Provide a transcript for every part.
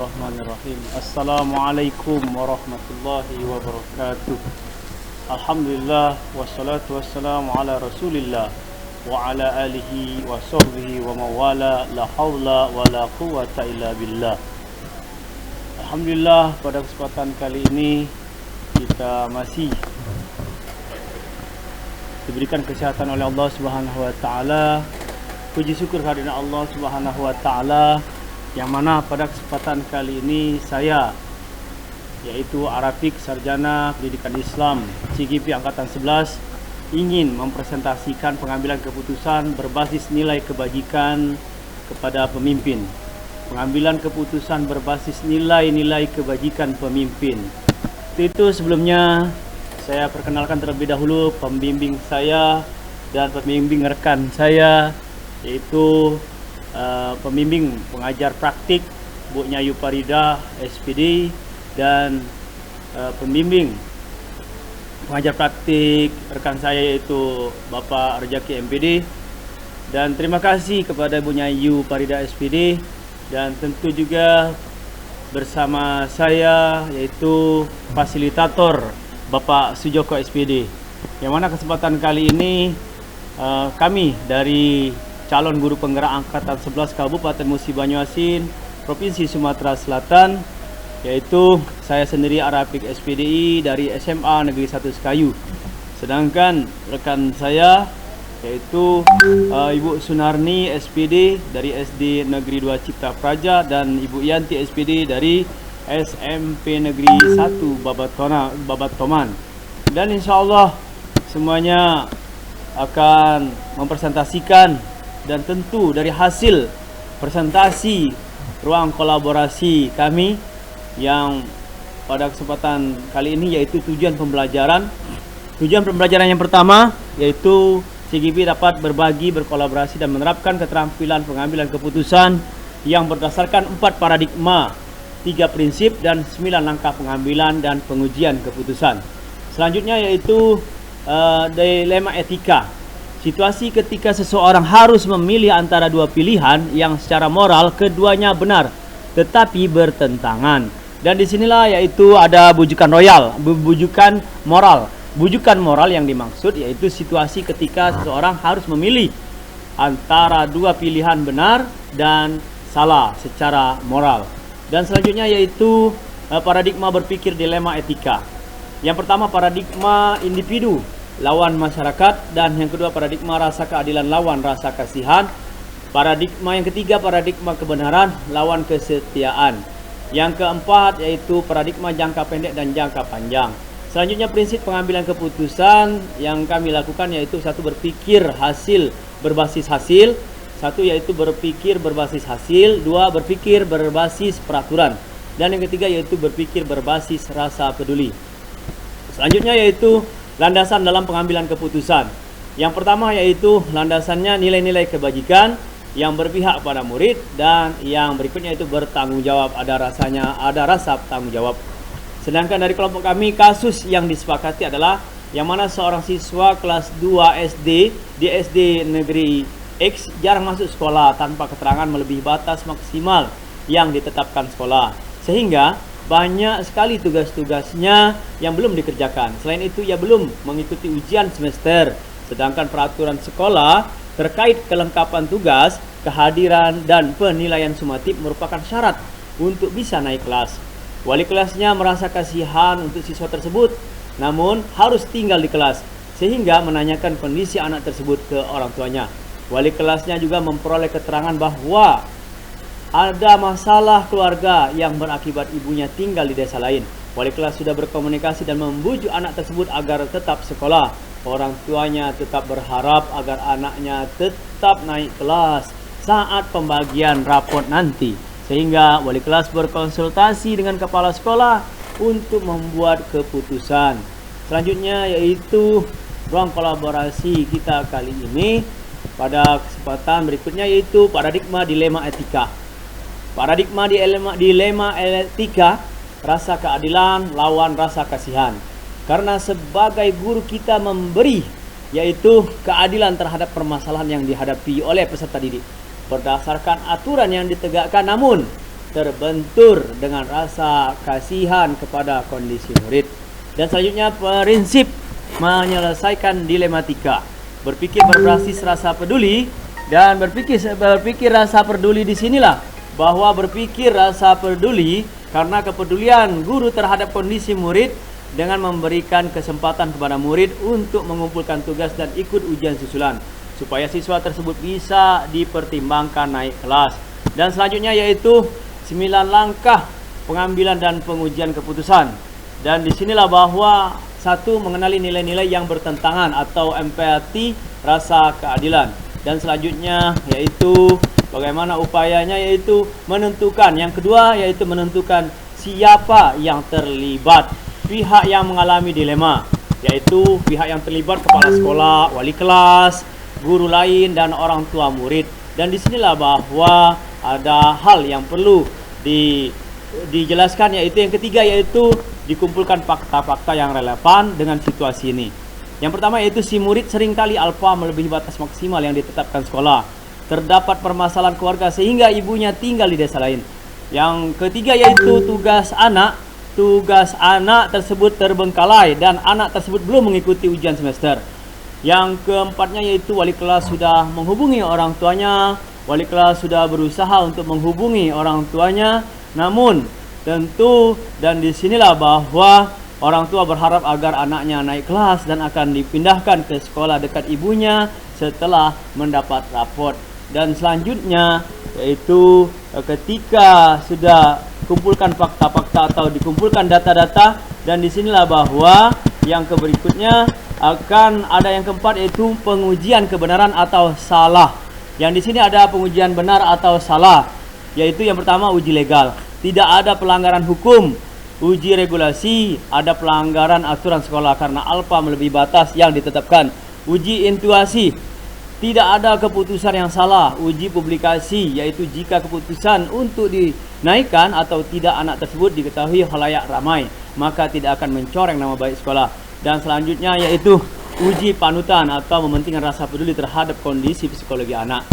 Bismillahirrahmanirrahim. Assalamualaikum warahmatullahi wabarakatuh. Alhamdulillah wassalatu wassalamu ala Rasulillah wa ala alihi wa sahbihi wa mawala la haula wa la quwwata illa billah. Alhamdulillah, pada kesempatan kali ini kita masih diberikan kesehatan oleh Allah Subhanahu wa taala. Puji syukur kehadirat Allah Subhanahu wa taala, yang mana pada kesempatan kali ini saya, yaitu Arafik Sarjana Pendidikan Islam CGP Angkatan 11, ingin mempresentasikan pengambilan keputusan berbasis nilai kebajikan kepada pemimpin. Pengambilan keputusan berbasis nilai-nilai kebajikan pemimpin. Itu sebelumnya saya perkenalkan terlebih dahulu pembimbing saya dan pembimbing rekan saya, yaitu pembimbing pengajar praktik Bu Nyayu Parida SPD dan pembimbing pengajar praktik rekan saya yaitu Bapak Rejaki MPD. Dan terima kasih kepada Bu Nyayu Parida SPD, dan tentu juga bersama saya yaitu fasilitator Bapak Sujoko SPD, yang mana kesempatan kali ini kami dari calon guru penggerak angkatan 11 Kabupaten Musi Banyuasin, Provinsi Sumatera Selatan, yaitu saya sendiri Arafik SPDI dari SMA Negeri 1 Sekayu. Sedangkan rekan saya yaitu Ibu Sunarni SPD dari SD Negeri 2 Cipta Praja dan Ibu Yanti SPD dari SMP Negeri 1 Babat Toman. Dan insya Allah semuanya akan mempresentasikan, dan tentu dari hasil presentasi ruang kolaborasi kami yang pada kesempatan kali ini yaitu tujuan pembelajaran. Tujuan pembelajaran yang pertama yaitu CGP dapat berbagi, berkolaborasi dan menerapkan keterampilan pengambilan keputusan yang berdasarkan 4 paradigma, 3 prinsip dan 9 langkah pengambilan dan pengujian keputusan. Selanjutnya yaitu dilema etika. Situasi ketika seseorang harus memilih antara dua pilihan yang secara moral keduanya benar tetapi bertentangan. Dan disinilah yaitu ada bujukan moral. Bujukan moral yang dimaksud yaitu situasi ketika seseorang harus memilih antara dua pilihan benar dan salah secara moral. Dan selanjutnya yaitu paradigma berpikir dilema etika. Yang pertama paradigma individu lawan masyarakat, dan yang kedua paradigma rasa keadilan lawan rasa kasihan. Paradigma yang ketiga paradigma kebenaran lawan kesetiaan. Yang keempat yaitu paradigma jangka pendek dan jangka panjang. Selanjutnya prinsip pengambilan keputusan yang kami lakukan yaitu satu, berpikir hasil berbasis hasil. Satu yaitu berpikir berbasis hasil. Dua, berpikir berbasis peraturan. Dan yang ketiga yaitu berpikir berbasis rasa peduli. Selanjutnya yaitu landasan dalam pengambilan keputusan. Yang pertama yaitu landasannya nilai-nilai kebajikan yang berpihak pada murid, dan yang berikutnya itu bertanggung jawab, ada rasa tanggung jawab. Sedangkan dari kelompok kami kasus yang disepakati adalah yang mana seorang siswa kelas 2 SD di SD Negeri X jarang masuk sekolah tanpa keterangan melebihi batas maksimal yang ditetapkan sekolah, sehingga banyak sekali tugas-tugasnya yang belum dikerjakan. Selain itu ia belum mengikuti ujian semester. Sedangkan peraturan sekolah terkait kelengkapan tugas, kehadiran dan penilaian sumatif merupakan syarat untuk bisa naik kelas. Wali kelasnya merasa kasihan untuk siswa tersebut, namun harus tinggal di kelas, sehingga menanyakan kondisi anak tersebut ke orang tuanya. Wali kelasnya juga memperoleh keterangan bahwa ada masalah keluarga yang berakibat ibunya tinggal di desa lain. Wali kelas sudah berkomunikasi dan membujuk anak tersebut agar tetap sekolah. Orang tuanya tetap berharap agar anaknya tetap naik kelas saat pembagian rapot nanti. Sehingga wali kelas berkonsultasi dengan kepala sekolah untuk membuat keputusan. Selanjutnya yaitu ruang kolaborasi kita kali ini pada kesempatan berikutnya yaitu paradigma dilema etika. Paradigma dilema etika, rasa keadilan lawan rasa kasihan. Karena sebagai guru kita memberi yaitu keadilan terhadap permasalahan yang dihadapi oleh peserta didik berdasarkan aturan yang ditegakkan, namun terbentur dengan rasa kasihan kepada kondisi murid. Dan selanjutnya prinsip menyelesaikan dilematika. Berpikir berbasis rasa peduli, dan berpikir rasa peduli di sinilah bahwa berpikir rasa peduli karena kepedulian guru terhadap kondisi murid dengan memberikan kesempatan kepada murid untuk mengumpulkan tugas dan ikut ujian susulan supaya siswa tersebut bisa dipertimbangkan naik kelas. Dan selanjutnya yaitu 9 langkah pengambilan dan pengujian keputusan. Dan disinilah bahwa satu, mengenali nilai-nilai yang bertentangan atau empati, rasa keadilan. Dan selanjutnya yaitu bagaimana upayanya, yaitu menentukan. Yang kedua yaitu menentukan siapa yang terlibat, pihak yang mengalami dilema, yaitu pihak yang terlibat kepala sekolah, wali kelas, guru lain, dan orang tua murid. Dan disinilah bahwa ada hal yang perlu dijelaskan, yaitu yang ketiga yaitu dikumpulkan fakta-fakta yang relevan dengan situasi ini. Yang pertama yaitu si murid seringkali alfa melebihi batas maksimal yang ditetapkan sekolah. Terdapat permasalahan keluarga sehingga ibunya tinggal di desa lain. Yang ketiga yaitu tugas anak. Tugas anak tersebut terbengkalai dan anak tersebut belum mengikuti ujian semester. Yang keempatnya yaitu wali kelas sudah menghubungi orang tuanya. Wali kelas sudah berusaha untuk menghubungi orang tuanya, namun tentu dan disinilah bahwa orang tua berharap agar anaknya naik kelas dan akan dipindahkan ke sekolah dekat ibunya setelah mendapat raport. Dan selanjutnya yaitu ketika sudah kumpulkan fakta-fakta atau dikumpulkan data-data, dan disinilah bahwa yang berikutnya akan ada yang keempat yaitu pengujian kebenaran atau salah. Yang di sini ada pengujian benar atau salah, yaitu yang pertama uji legal. Tidak ada pelanggaran hukum. Uji regulasi, ada pelanggaran aturan sekolah karena alfa melebihi batas yang ditetapkan. Uji intuasi, tidak ada keputusan yang salah. Uji publikasi, yaitu jika keputusan untuk dinaikkan atau tidak anak tersebut diketahui khalayak ramai, maka tidak akan mencoreng nama baik sekolah. Dan selanjutnya yaitu uji panutan atau mementingkan rasa peduli terhadap kondisi psikologi anak.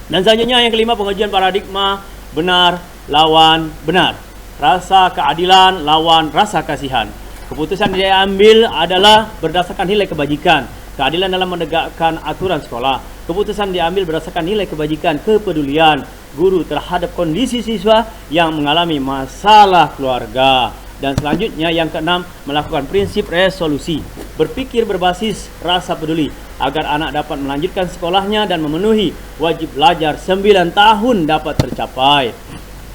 Dan selanjutnya yang kelima, pengujian paradigma benar lawan benar, rasa keadilan lawan rasa kasihan. Keputusan yang diambil adalah berdasarkan nilai kebajikan, keadilan dalam menegakkan aturan sekolah. Keputusan diambil berdasarkan nilai kebajikan, kepedulian guru terhadap kondisi siswa yang mengalami masalah keluarga. Dan selanjutnya yang keenam, melakukan prinsip resolusi, berpikir berbasis rasa peduli agar anak dapat melanjutkan sekolahnya dan memenuhi wajib belajar 9 tahun dapat tercapai.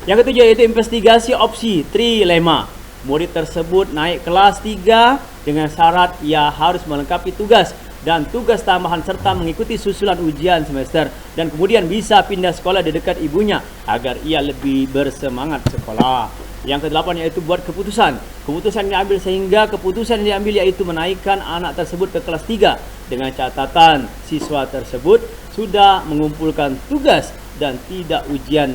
Yang ketujuh yaitu investigasi opsi trilema. Murid tersebut naik kelas 3 dengan syarat ia harus melengkapi tugas dan tugas tambahan serta mengikuti susulan ujian semester, dan kemudian bisa pindah sekolah di dekat ibunya agar ia lebih bersemangat sekolah. Yang kedelapan yaitu buat keputusan. Keputusan yang diambil sehingga keputusan yang diambil yaitu menaikkan anak tersebut ke kelas 3 dengan catatan siswa tersebut sudah mengumpulkan tugas dan tidak ujian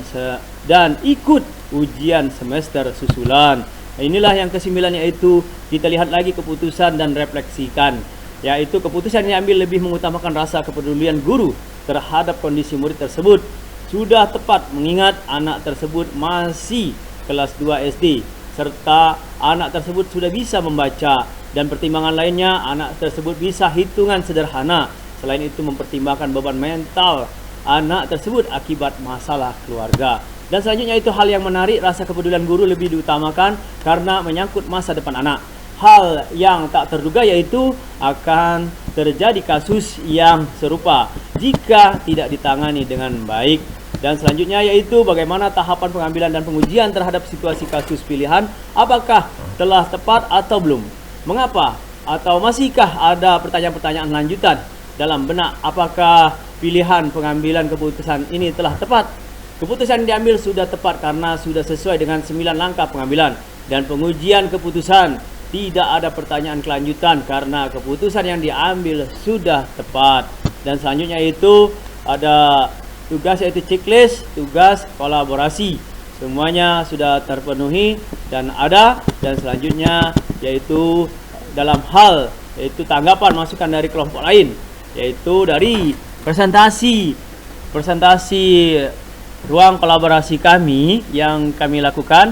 dan ikut ujian semester susulan. Inilah yang kesembilan, yaitu kita lihat lagi keputusan dan refleksikan, yaitu keputusan yang diambil lebih mengutamakan rasa kepedulian guru terhadap kondisi murid tersebut sudah tepat mengingat anak tersebut masih kelas 2 SD serta anak tersebut sudah bisa membaca, dan pertimbangan lainnya anak tersebut bisa hitungan sederhana. Selain itu mempertimbangkan beban mental anak tersebut akibat masalah keluarga. Dan selanjutnya itu hal yang menarik, rasa kepedulian guru lebih diutamakan karena menyangkut masa depan anak. Hal yang tak terduga yaitu akan terjadi kasus yang serupa jika tidak ditangani dengan baik. Dan selanjutnya yaitu bagaimana tahapan pengambilan dan pengujian terhadap situasi kasus pilihan, apakah telah tepat atau belum, mengapa, atau masihkah ada pertanyaan-pertanyaan lanjutan dalam benak apakah pilihan pengambilan keputusan ini telah tepat. Keputusan yang diambil sudah tepat karena sudah sesuai dengan 9 langkah pengambilan dan pengujian keputusan. Tidak ada pertanyaan kelanjutan karena keputusan yang diambil sudah tepat. Dan selanjutnya itu ada tugas yaitu checklist, tugas kolaborasi. Semuanya sudah terpenuhi dan ada. Dan selanjutnya yaitu dalam hal yaitu tanggapan masukan dari kelompok lain, yaitu dari presentasi ruang kolaborasi kami yang kami lakukan